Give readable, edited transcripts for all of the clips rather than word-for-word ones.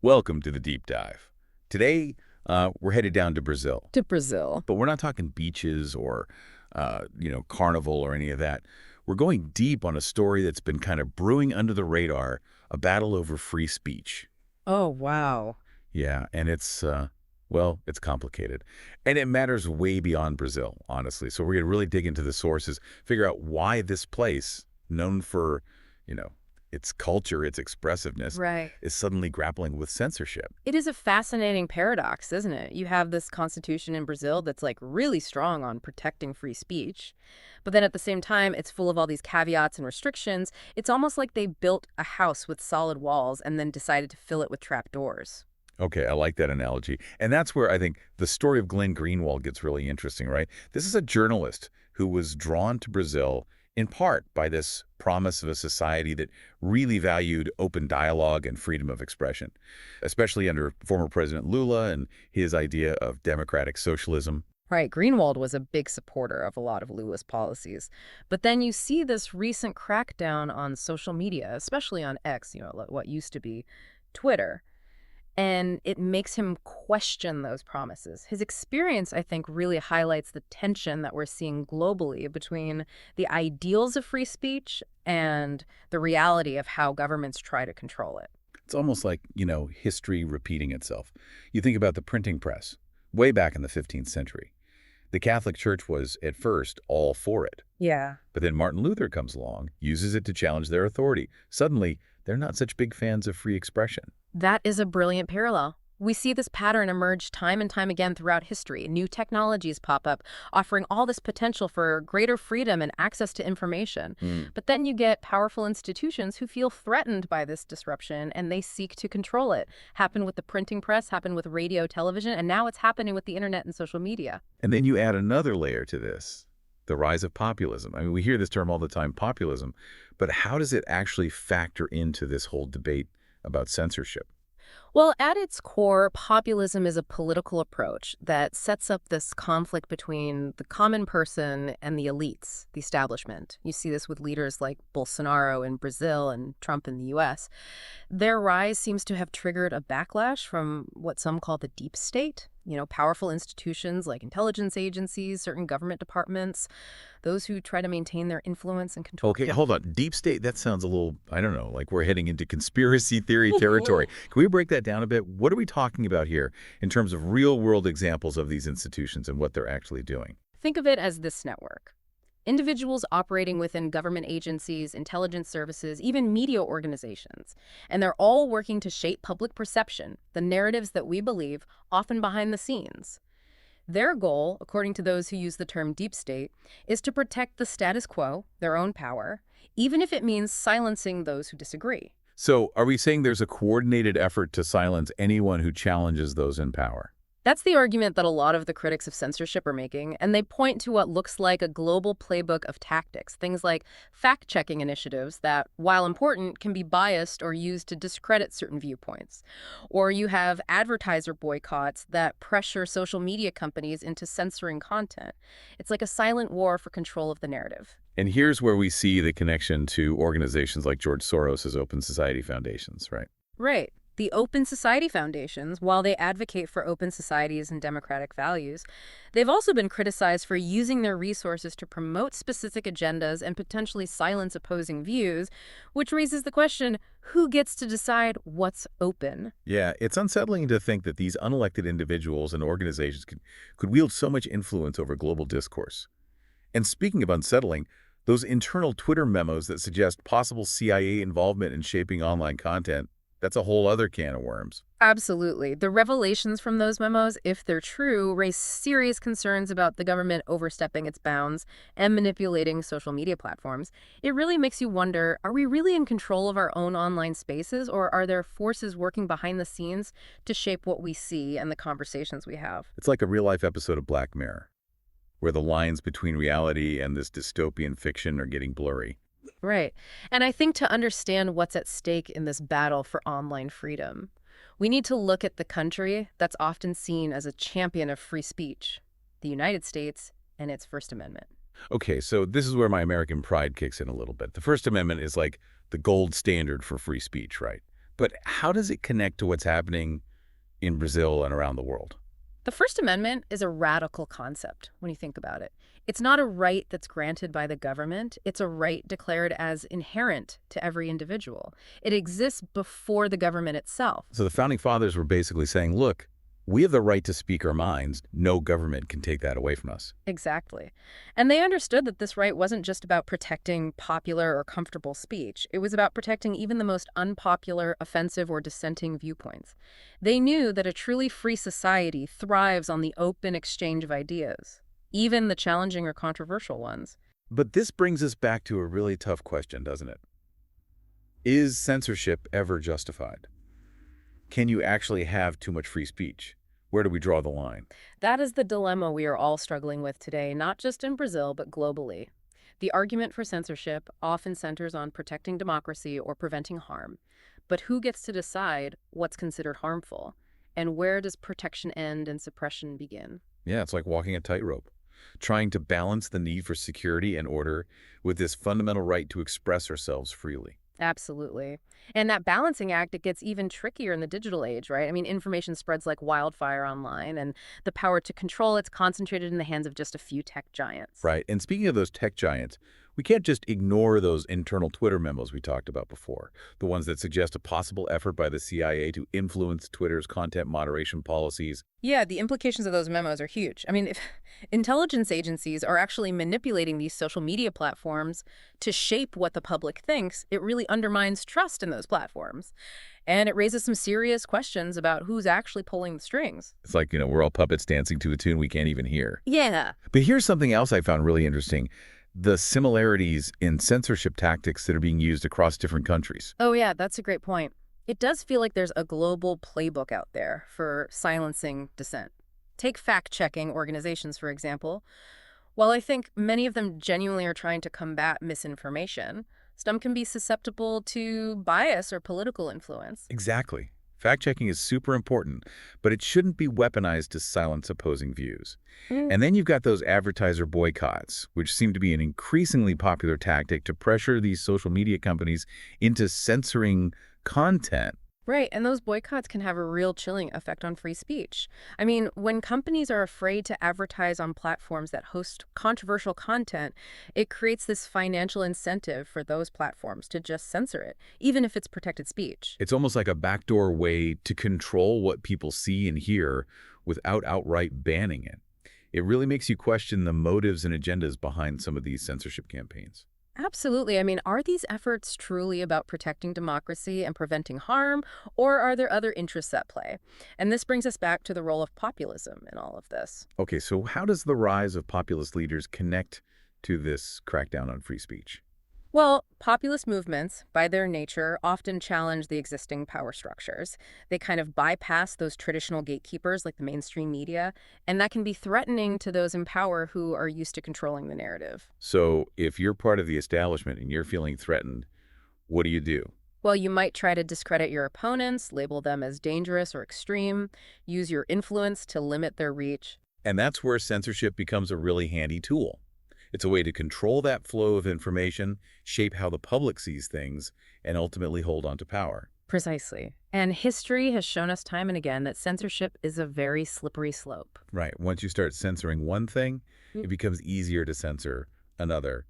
Welcome to the deep dive. Today, we're headed down to Brazil, To Brazil. but we're not talking beaches or, Carnival or any of that. We're going deep on a story that's been kind of brewing under the radar, a battle over free speech. Oh, wow. Yeah, and it's complicated. And it matters way beyond Brazil, honestly. So we're going to really dig into the sources, figure out why this place, known for, you know, its culture, its expressiveness, Right. is suddenly grappling with censorship. It is a fascinating paradox, isn't it? You have this constitution in Brazil that's like really strong on protecting free speech, but then at the same time, it's full of all these caveats and restrictions. It's almost like they built a house with solid walls and then decided to fill it with trapdoors. Okay, I like that analogy. And that's where I think the story of Glenn Greenwald gets really interesting, right? This is a journalist who was drawn to Brazil in part by this promise of a society that really valued open dialogue and freedom of expression, especially under former President Lula and his idea of democratic socialism. Right, Greenwald was a big supporter of a lot of Lula's policies. But then you see this recent crackdown on social media, especially on X, what used to be Twitter. And it makes him question those promises. His experience, I think, really highlights the tension that we're seeing globally between the ideals of free speech and the reality of how governments try to control it. It's almost like, history repeating itself. You think about the printing press, way back in the 15th century. The Catholic Church was, at first, all for it. Yeah. But then Martin Luther comes along, uses it to challenge their authority. Suddenly, they're not such big fans of free expression. That is a brilliant parallel. We see this pattern emerge time and time again throughout history. New technologies pop up, offering all this potential for greater freedom and access to information. Mm. But then you get powerful institutions who feel threatened by this disruption and they seek to control it. Happened with the printing press, happened with radio, television, and now it's happening with the internet and social media. And then you add another layer to this, the rise of populism. I mean, we hear this term all the time, populism, but how does it actually factor into this whole debate about censorship? Well, at its core, populism is a political approach that sets up this conflict between the common person and the elites, the establishment. You see this with leaders like Bolsonaro in Brazil and Trump in the US. Their rise seems to have triggered a backlash from what some call the deep state. Powerful institutions like intelligence agencies, certain government departments, those who try to maintain their influence and control. Okay, hold on. Deep state, that sounds a little, I don't know, like we're heading into conspiracy theory territory. Can we break that down a bit? What are we talking about here in terms of real-world examples of these institutions and what they're actually doing? Think of it as this network. Individuals operating within government agencies, intelligence services, even media organizations. And they're all working to shape public perception, the narratives that we believe, often behind the scenes. Their goal, according to those who use the term deep state, is to protect the status quo, their own power, even if it means silencing those who disagree. So are we saying there's a coordinated effort to silence anyone who challenges those in power? That's the argument that a lot of the critics of censorship are making, and they point to what looks like a global playbook of tactics, things like fact-checking initiatives that, while important, can be biased or used to discredit certain viewpoints. Or you have advertiser boycotts that pressure social media companies into censoring content. It's like a silent war for control of the narrative. And here's where we see the connection to organizations like George Soros's Open Society Foundations, right? Right. The Open Society Foundations, while they advocate for open societies and democratic values, they've also been criticized for using their resources to promote specific agendas and potentially silence opposing views, which raises the question, who gets to decide what's open? Yeah, it's unsettling to think that these unelected individuals and organizations could wield so much influence over global discourse. And speaking of unsettling, those internal Twitter memos that suggest possible CIA involvement in shaping online content, that's a whole other can of worms. Absolutely. The revelations from those memos, if they're true, raise serious concerns about the government overstepping its bounds and manipulating social media platforms. It really makes you wonder, are we really in control of our own online spaces, or are there forces working behind the scenes to shape what we see and the conversations we have? It's like a real-life episode of Black Mirror, where the lines between reality and this dystopian fiction are getting blurry. Right. And I think to understand what's at stake in this battle for online freedom, we need to look at the country that's often seen as a champion of free speech, the United States and its First Amendment. Okay, so this is where my American pride kicks in a little bit. The First Amendment is like the gold standard for free speech, right? But how does it connect to what's happening in Brazil and around the world? The First Amendment is a radical concept when you think about it. It's not a right that's granted by the government. It's a right declared as inherent to every individual. It exists before the government itself. So the founding fathers were basically saying, look, we have the right to speak our minds. No government can take that away from us. Exactly. And they understood that this right wasn't just about protecting popular or comfortable speech. It was about protecting even the most unpopular, offensive, or dissenting viewpoints. They knew that a truly free society thrives on the open exchange of ideas, even the challenging or controversial ones. But this brings us back to a really tough question, doesn't it? Is censorship ever justified? Can you actually have too much free speech? Where do we draw the line? That is the dilemma we are all struggling with today, not just in Brazil, but globally. The argument for censorship often centers on protecting democracy or preventing harm. But who gets to decide what's considered harmful? And where does protection end and suppression begin? Yeah, it's like walking a tightrope, trying to balance the need for security and order with this fundamental right to express ourselves freely. Absolutely. And that balancing act, it gets even trickier in the digital age, right? I mean, information spreads like wildfire online, and the power to control it's concentrated in the hands of just a few tech giants. Right. And speaking of those tech giants, we can't just ignore those internal Twitter memos we talked about before, the ones that suggest a possible effort by the CIA to influence Twitter's content moderation policies. Yeah, the implications of those memos are huge. I mean, if intelligence agencies are actually manipulating these social media platforms to shape what the public thinks, it really undermines trust in those platforms. And it raises some serious questions about who's actually pulling the strings. It's like, we're all puppets dancing to a tune we can't even hear. Yeah. But here's something else I found really interesting. The similarities in censorship tactics that are being used across different countries. Oh, yeah, that's a great point. It does feel like there's a global playbook out there for silencing dissent. Take fact-checking organizations, for example. While I think many of them genuinely are trying to combat misinformation, some can be susceptible to bias or political influence. Exactly. Fact-checking is super important, but it shouldn't be weaponized to silence opposing views. Mm. And then you've got those advertiser boycotts, which seem to be an increasingly popular tactic to pressure these social media companies into censoring content. Right, and those boycotts can have a real chilling effect on free speech. I mean, when companies are afraid to advertise on platforms that host controversial content, it creates this financial incentive for those platforms to just censor it, even if it's protected speech. It's almost like a backdoor way to control what people see and hear without outright banning it. It really makes you question the motives and agendas behind some of these censorship campaigns. Absolutely. I mean, are these efforts truly about protecting democracy and preventing harm, or are there other interests at play? And this brings us back to the role of populism in all of this. Okay, so how does the rise of populist leaders connect to this crackdown on free speech? Well, populist movements, by their nature, often challenge the existing power structures. They kind of bypass those traditional gatekeepers like the mainstream media, and that can be threatening to those in power who are used to controlling the narrative. So if you're part of the establishment and you're feeling threatened, what do you do? Well, you might try to discredit your opponents, label them as dangerous or extreme, use your influence to limit their reach. And that's where censorship becomes a really handy tool. It's a way to control that flow of information, shape how the public sees things, and ultimately hold on to power. Precisely. And history has shown us time and again that censorship is a very slippery slope. Right. Once you start censoring one thing, Mm. it becomes easier to censor another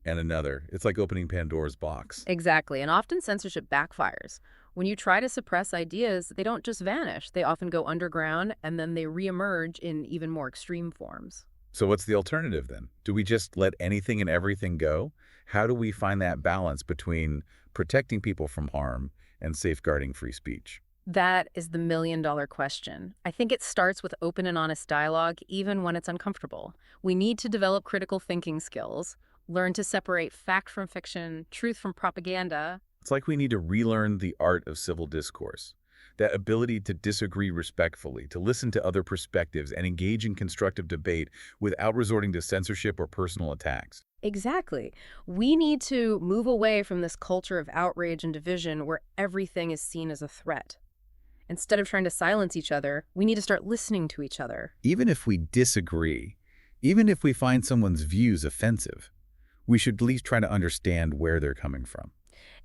and another. It's like opening Pandora's box. Exactly. And often censorship backfires. When you try to suppress ideas, they don't just vanish. They often go underground and then they reemerge in even more extreme forms. So what's the alternative then? Do we just let anything and everything go? How do we find that balance between protecting people from harm and safeguarding free speech? That is the million-dollar question. I think it starts with open and honest dialogue, even when it's uncomfortable. We need to develop critical thinking skills, learn to separate fact from fiction, truth from propaganda. It's like we need to relearn the art of civil discourse. That ability to disagree respectfully, to listen to other perspectives, and engage in constructive debate without resorting to censorship or personal attacks. Exactly. We need to move away from this culture of outrage and division where everything is seen as a threat. Instead of trying to silence each other, we need to start listening to each other. Even if we disagree, even if we find someone's views offensive, we should at least try to understand where they're coming from.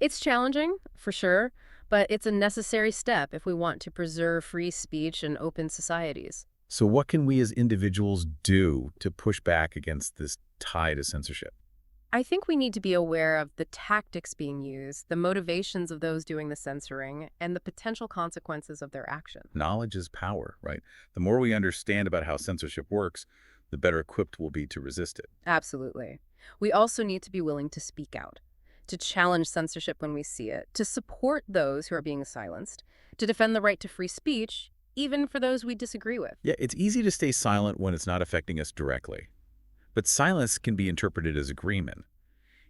It's challenging, for sure, But it's a necessary step if we want to preserve free speech and open societies. So what can we as individuals do to push back against this tide of censorship? I think we need to be aware of the tactics being used, the motivations of those doing the censoring, and the potential consequences of their actions. Knowledge is power, right? The more we understand about how censorship works, the better equipped we'll be to resist it. Absolutely. We also need to be willing to speak out, to challenge censorship when we see it, to support those who are being silenced, to defend the right to free speech, even for those we disagree with. Yeah, it's easy to stay silent when it's not affecting us directly. But silence can be interpreted as agreement.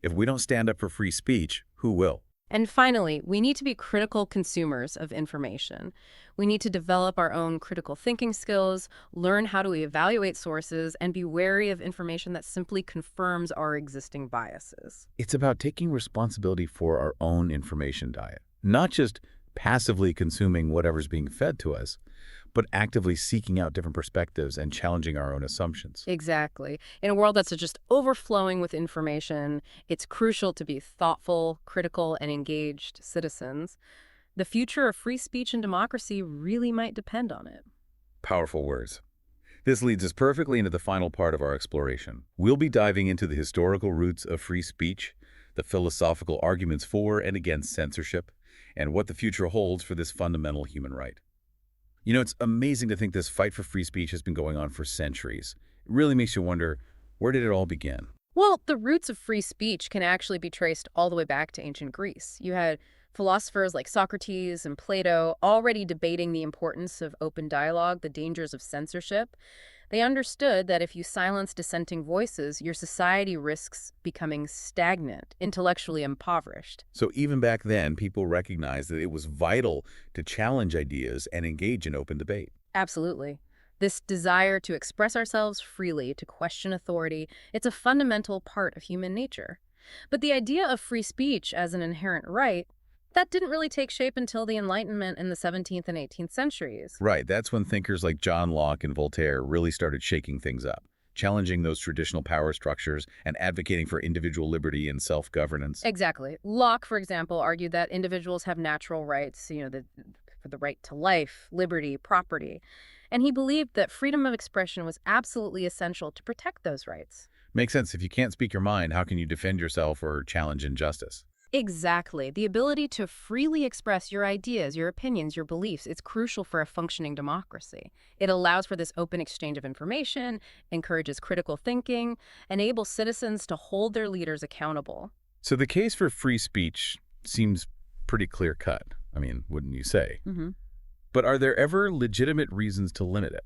If we don't stand up for free speech, who will? And finally, we need to be critical consumers of information. We need to develop our own critical thinking skills, learn how to evaluate sources, and be wary of information that simply confirms our existing biases. It's about taking responsibility for our own information diet, not just passively consuming whatever's being fed to us, but actively seeking out different perspectives and challenging our own assumptions. Exactly. In a world that's just overflowing with information, it's crucial to be thoughtful, critical, and engaged citizens. The future of free speech and democracy really might depend on it. Powerful words. This leads us perfectly into the final part of our exploration. We'll be diving into the historical roots of free speech, the philosophical arguments for and against censorship, and what the future holds for this fundamental human right. You know, it's amazing to think this fight for free speech has been going on for centuries. It really makes you wonder, where did it all begin? Well, the roots of free speech can actually be traced all the way back to ancient Greece. You had philosophers like Socrates and Plato already debating the importance of open dialogue, the dangers of censorship. They understood that if you silence dissenting voices, your society risks becoming stagnant, intellectually impoverished. So even back then, people recognized that it was vital to challenge ideas and engage in open debate. Absolutely. This desire to express ourselves freely, to question authority, it's a fundamental part of human nature. But the idea of free speech as an inherent right, that didn't really take shape until the Enlightenment in the 17th and 18th centuries. Right, that's when thinkers like John Locke and Voltaire really started shaking things up, challenging those traditional power structures and advocating for individual liberty and self-governance. Exactly. Locke, for example, argued that individuals have natural rights, for the right to life, liberty, property. And he believed that freedom of expression was absolutely essential to protect those rights. Makes sense. If you can't speak your mind, how can you defend yourself or challenge injustice? Exactly. The ability to freely express your ideas, your opinions, your beliefs, it's crucial for a functioning democracy. It allows for this open exchange of information, encourages critical thinking, enables citizens to hold their leaders accountable. So the case for free speech seems pretty clear-cut. I mean, wouldn't you say? hmm But are there ever legitimate reasons to limit it?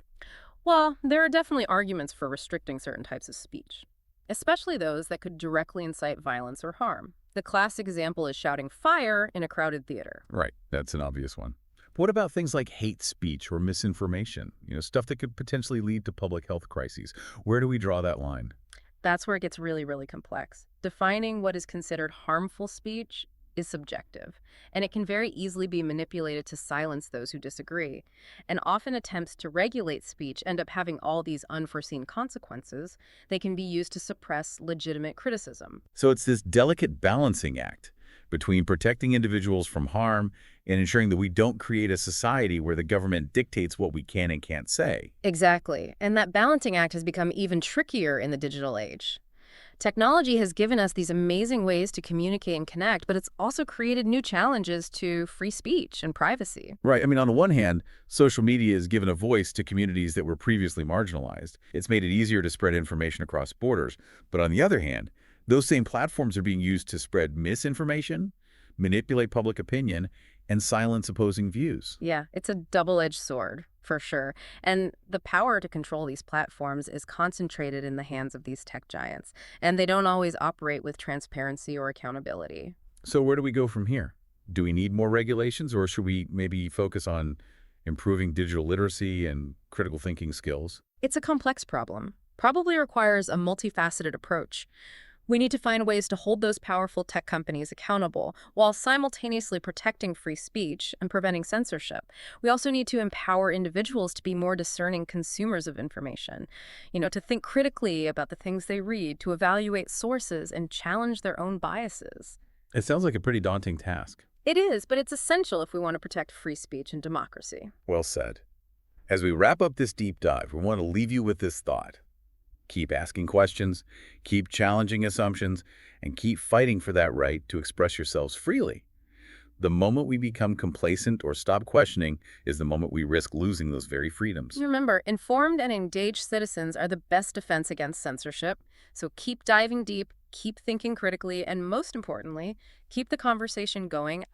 Well, there are definitely arguments for restricting certain types of speech, especially those that could directly incite violence or harm. The classic example is shouting fire in a crowded theater. Right, that's an obvious one. But what about things like hate speech or misinformation? You know, stuff that could potentially lead to public health crises. Where do we draw that line? That's where it gets really, really complex. Defining what is considered harmful speech is subjective, and it can very easily be manipulated to silence those who disagree. And often attempts to regulate speech end up having all these unforeseen consequences. They can be used to suppress legitimate criticism. So it's this delicate balancing act between protecting individuals from harm and ensuring that we don't create a society where the government dictates what we can and can't say. Exactly. And that balancing act has become even trickier in the digital age. Technology has given us these amazing ways to communicate and connect, but it's also created new challenges to free speech and privacy. Right. I mean, on the one hand, social media has given a voice to communities that were previously marginalized. It's made it easier to spread information across borders. But on the other hand, those same platforms are being used to spread misinformation, manipulate public opinion, and silence opposing views. Yeah, it's a double-edged sword, for sure. And the power to control these platforms is concentrated in the hands of these tech giants, and they don't always operate with transparency or accountability. So where do we go from here? Do we need more regulations, or should we maybe focus on improving digital literacy and critical thinking skills? It's a complex problem, probably requires a multifaceted approach. We need to find ways to hold those powerful tech companies accountable while simultaneously protecting free speech and preventing censorship. We also need to empower individuals to be more discerning consumers of information, to think critically about the things they read, to evaluate sources and challenge their own biases. It sounds like a pretty daunting task. It is, but it's essential if we want to protect free speech and democracy. Well said. As we wrap up this deep dive, we want to leave you with this thought. Keep asking questions, keep challenging assumptions, and keep fighting for that right to express yourselves freely. The moment we become complacent or stop questioning is the moment we risk losing those very freedoms. Remember, informed and engaged citizens are the best defense against censorship. So keep diving deep, keep thinking critically, and most importantly, keep the conversation going at